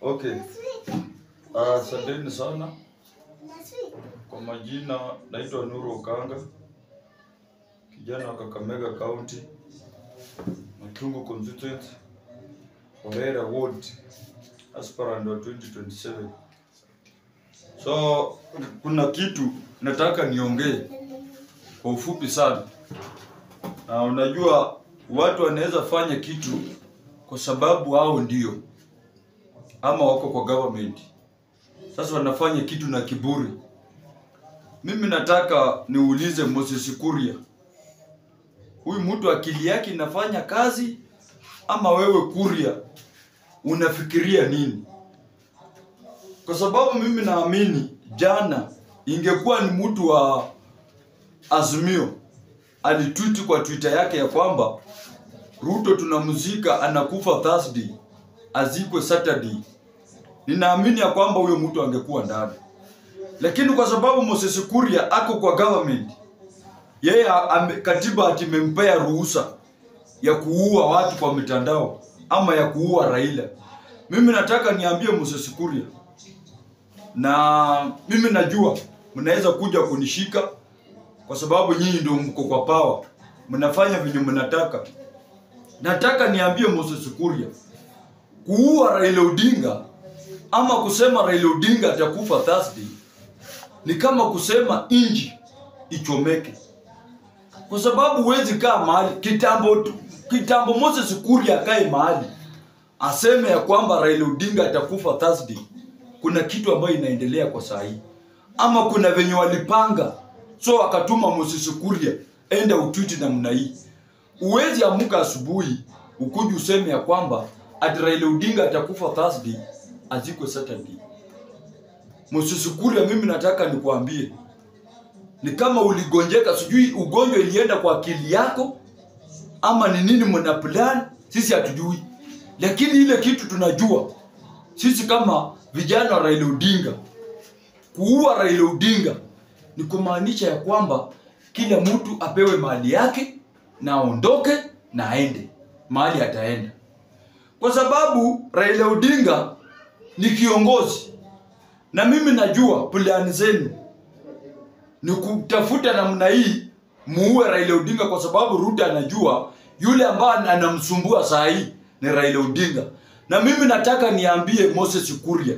Okay. Asanteni sana. Kwa majina naitwa Nuru Okanga. Kijana wa Kakamega County. Matungo constituency. Orera Ward. Aspirant wa 2027. So kuna kitu nataka niongee kwa ufupi sana. Na unajua watu wanaweza fanya kitu kwa sababu hao ndio ama wako kwa government. Sasa wanafanya kitu na kiburi. Mimi nataka niulize Moses Kuria. Huyu mtu akili yake inafanya kazi ama wewe Kuria unafikiria nini? Kwa sababu mimi naamini jana ingekuwa ni mtu wa Azimio alitweet kwa Twitter yake ya kwamba Ruto tunamuzika anakufa Thursday, azikwe Saturday. Ninaamini ya kwamba huyo mtu angekuwa ndani. Lakini kwa sababu Moses Kuria ako kwa government, yeye katiba atimempea ruhusa ya kuua watu kwa mitandao ama ya kuua Raila. Mimi nataka niambie Moses Kuria, na mimi najua mnaweza kuja kunishika kwa sababu nyinyi ndio mko kwa power, mnafanya vinyo mnataka. Nataka niambie Moses Kuria, kuua Raila Odinga ama kusema Raila Odinga atakufa Thursday ni kama kusema inji ichomeke. Kwa sababu huwezi kaa mahali kitambo Moses Kuria kae mahali aseme ya kwamba Raila Odinga atakufa Thursday. Kuna kitu ambayo inaendelea kwa saa hii, ama kuna venye walipanga so akatuma Moses Kuria enda utweet na mna hii. Uwezi amuka asubuhi ukuje useme ya kwamba ati Raila Odinga atakufa Thursday azikwe Saturday. Moses Kuria, mimi nataka nikuambie, ni kama uligonjeka, sijui ugonjwa ilienda kwa akili yako ama ni nini mna plan, sisi hatujui. Lakini ile kitu tunajua sisi kama vijana wa Raila Odinga, kuua Raila Odinga ni kumaanisha ya kwamba kila mtu apewe mali yake na aondoke na aende mahali ataenda. Kwa sababu Raila Odinga ni kiongozi, na mimi najua plan zenu ni kutafuta namna hii muue Raila Odinga, kwa sababu Ruto anajua yule ambaye anamsumbua saa hii ni Raila Odinga. Na mimi nataka niambie Moses Kuria,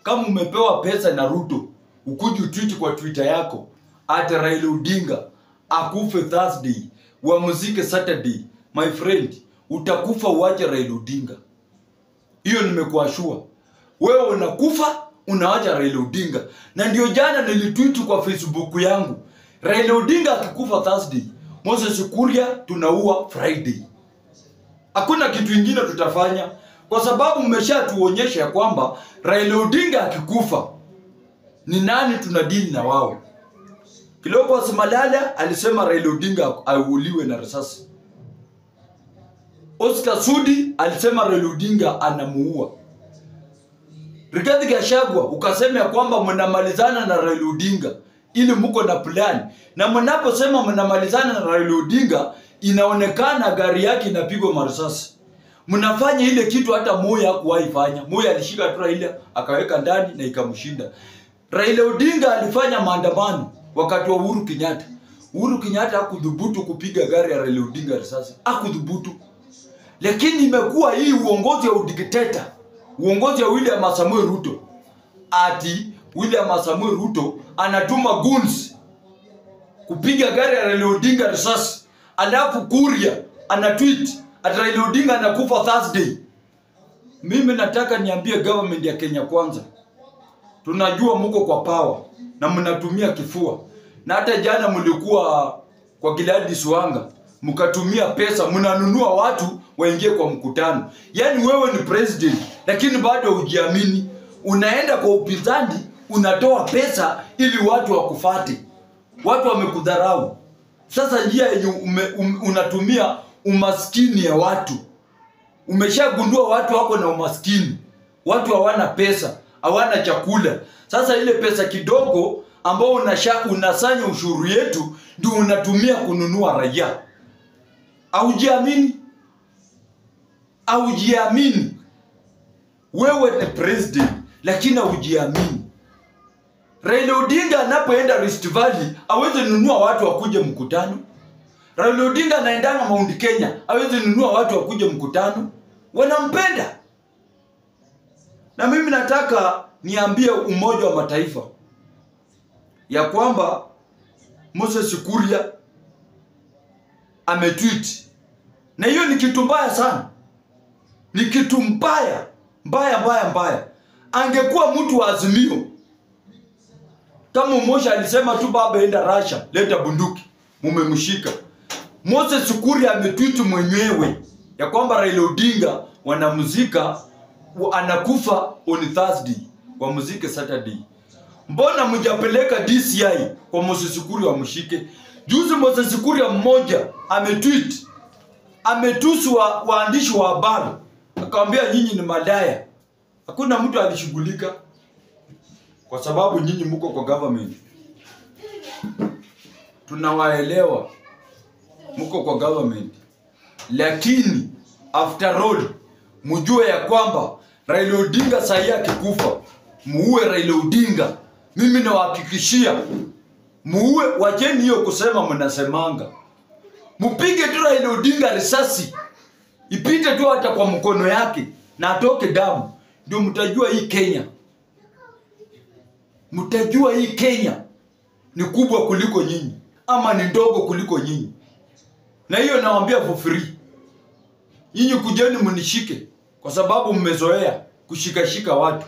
kama umepewa pesa na Ruto, ukuje tweet kwa Twitter yako ati Raila Odinga akufe Thursday, wamuzike Saturday, my friend, utakufa uache Raila Odinga. Hiyo nimekuashua. Wewe unakufa unaacha Raila Odinga. Na ndio jana nilitweet kwa Facebook yangu, Raila Odinga akikufa Thursday, Moses Kuria tunaua Friday. Hakuna kitu kingine tutafanya, kwa sababu mmeshatuonyesha ya kwamba Raila Odinga akikufa ni nani tunadili na wao. Kiloko Malala alisema Raila Odinga auliwe na risasi. Oscar Sudi alisema Raila Odinga anamuua. Rigathi Gachagua ukasema ya kwamba mnamalizana na Raila Odinga ili mko na plan. Na mnaposema mnamalizana na Raila Odinga, inaonekana gari yake inapigwa marisasi. Mnafanya ile kitu hata Moi hakuwahi fanya. Moi alishika tu Raila akaweka ndani na ikamshinda. Raila Odinga alifanya maandamano wakati wa Uhuru Kenyatta. Uhuru Kenyatta hakudhubutu kupiga gari ya Raila Odinga risasi. Hakudhubutu. Lakini imekuwa hii uongozi wa udikteta, uongozi wa William Samoei Ruto. Ati William Samoei Ruto anatuma goons kupiga gari ya Raila Odinga risasi. Alafu Kuria anatweet ati Raila Odinga anakufa Thursday. Mimi nataka niambie government ya Kenya Kwanza, tunajua mko kwa power na mnatumia kifua. Na hata jana mlikuwa kwa Gladys Wanga mkatumia pesa, mnanunua watu waingie kwa mkutano. Yaani wewe ni president lakini bado hujiamini. Unaenda kwa upinzani unatoa pesa ili watu wakufate. Watu wamekudharau. Sasa njia yenye unatumia umaskini ya watu. Umeshagundua watu wako na umaskini. Watu hawana pesa, hawana chakula. Sasa ile pesa kidogo ambao unasanya ushuru yetu ndio unatumia kununua raia. Aujiamini? Aujiamini? wewe ni president lakini hujiamini. Raila Odinga anapoenda Rift Valley hawezi nunua watu wakuje mkutano. Raila Odinga anaendanga Mount Kenya hawezi nunua watu wakuje mkutano. Wanampenda. Na mimi nataka niambie Umoja wa Mataifa ya kwamba Moses Kuria ametweet. Na hiyo ni kitu mbaya sana. Ni kitu mbaya. Mbaya. Angekuwa mtu wa Azimio, kama Mosha alisema tu baba enda Russia, leta bunduki, mumemshika. Moses Kuria ametweet mwenyewe ya kwamba Raila Odinga wanamuzika anakufa on Thursday, wa muziki Saturday. Mbona mjapeleka DCI kwa Moses Kuria wamshike? Juzi Moses Kuria mmoja ametweet, ametusu waandishi wa habari, akamwambia nyinyi ni madaya. Hakuna mtu alishughulika kwa sababu nyinyi mko kwa government. Tunawaelewa mko kwa government, lakini after all mjue ya kwamba Raila Odinga sasa akikufa, muue Raila Odinga. Mimi nawahakikishia muue. Wacheni hiyo kusema mnasemanga. Mpige tu Raila Odinga risasi, ipite tu hata kwa mkono yake na atoke damu, ndio mtajua hii Kenya. Mtajua hii Kenya ni kubwa kuliko nyinyi ama ni ndogo kuliko nyinyi. Na hiyo nawaambia for free. Nyinyi kujeni mnishike kwa sababu mmezoea kushika watu.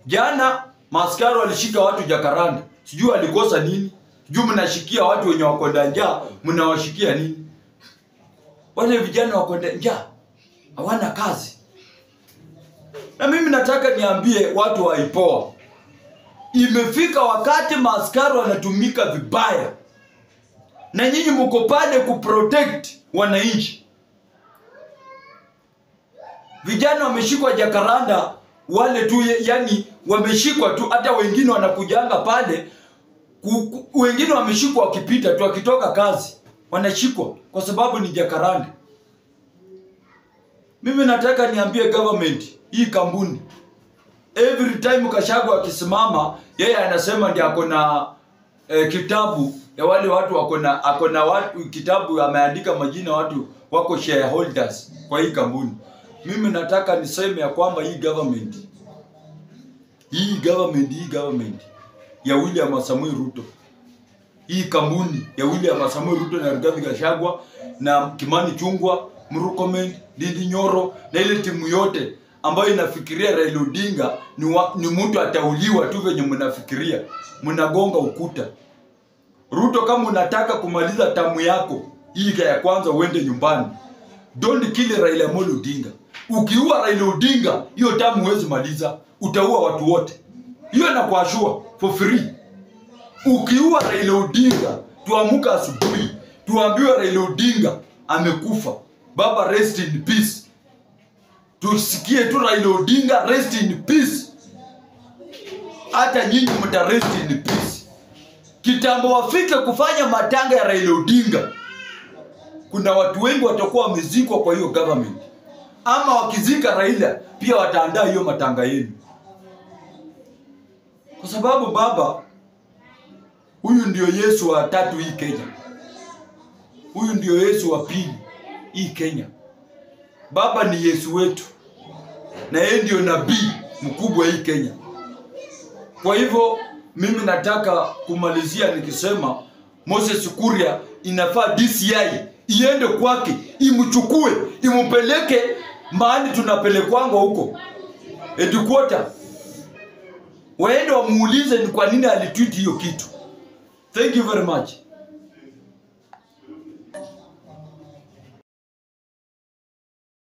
Jana maaskari walishika watu Jakaranda. Sijui alikosa nini. Sijui mnashikia watu wenye wako njaa, mnawashikia nini? Wale vijana wako njaa, hawana kazi. Na mimi nataka niambie watu wa IPOA, imefika wakati maaskari wanatumika vibaya. Na nyinyi mko pale kuprotect wananchi. Vijana wameshikwa Jakaranda, wale tu yani wameshikwa tu, hata wengine wanakujanga pale, wengine wameshikwa wakipita tu, wakitoka kazi wanashikwa kwa sababu ni Jakaranda. Mimi nataka niambie government, hii kampuni, every time Gachagua akisimama, yeye anasema ndiye akona kitabu ya wale watu akona watu kitabu ameandika majina watu wako shareholders kwa hii kampuni. Mimi nataka niseme ya kwamba hii government ya William Samoei Ruto, hii kampuni ya William Samoei Ruto na Rigathi Gachagua na Kimani Chungwa, Murkomen, Ndindi Nyoro na ile timu yote ambayo inafikiria Raila Odinga ni mtu atauliwa tu venye mnafikiria, mnagonga ukuta. Ruto, kama unataka kumaliza tamu yako hii ya kwanza, uende nyumbani. Don't kill Raila Odinga. Ukiua Raila Odinga, hiyo tamu huwezi maliza, utaua watu wote. Hiyo nakuashua for free. Ukiua Raila Odinga, tuamuka asubuhi, tuambiwe Raila Odinga amekufa. Baba rest in peace. Tusikie tu Raila Odinga rest in peace. Hata nyinyi mta rest in peace. Kitambo wafike kufanya matanga ya Raila Odinga, kuna watu wengi watakuwa wamezikwa kwa hiyo government. Ama wakizika Raila, pia wataandaa hiyo matanga yenu. Kwa sababu baba, huyu ndio Yesu wa tatu hii Kenya. Huyu ndio Yesu wa pili hii Kenya. Baba ni Yesu wetu. Na yeye ndio nabii mkubwa hii Kenya. Kwa hivyo mimi nataka kumalizia nikisema Moses Kuria inafaa DCI iende kwake, imchukue, impeleke mahali tunapelekwanga huko headquarter. Waende wamuulize ni kwa nini alitweet hiyo kitu. Thank you very much.